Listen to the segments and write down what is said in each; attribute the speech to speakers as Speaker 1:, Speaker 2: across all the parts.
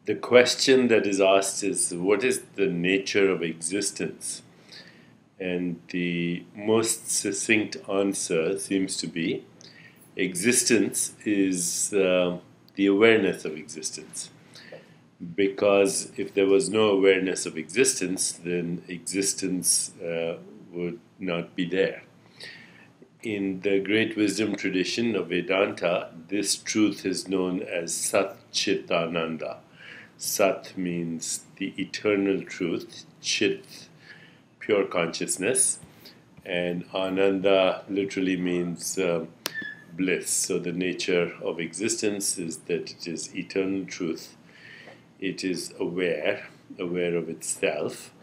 Speaker 1: The question that is asked is, what is the nature of existence? And the most succinct answer seems to be, existence is the awareness of existence. Because if there was no awareness of existence, then existence would not be there. In the great wisdom tradition of Vedanta, this truth is known as Sat Chit Ananda. Sat means the eternal truth, Chit, pure consciousness, and Ananda literally means bliss. So the nature of existence is that it is eternal truth. It is aware of itself,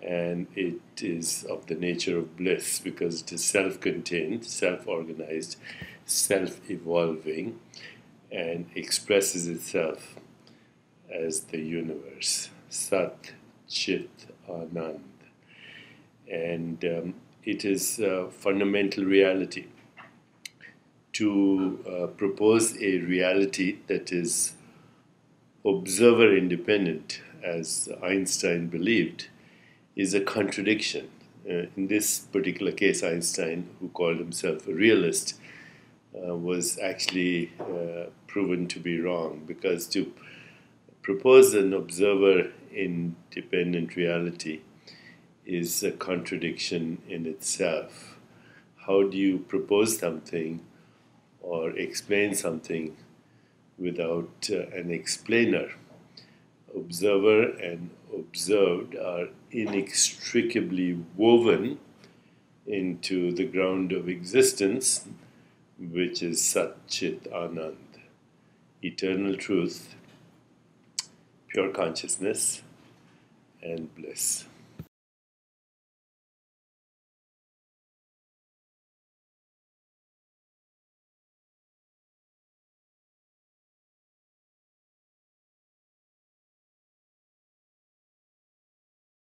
Speaker 1: and it is of the nature of bliss because it is self-contained, self-organized, self-evolving, and expresses itself as the universe. Sat Chit Anand. And it is a fundamental reality. To propose a reality that is observer independent, as Einstein believed, is a contradiction. In this particular case, Einstein, who called himself a realist, was actually proven to be wrong, because to propose an observer independent reality is a contradiction in itself. How do you propose something or explain something without an explainer? Observer and observed are inextricably woven into the ground of existence, which is Sat Chit Anand, eternal truth, pure consciousness, and bliss.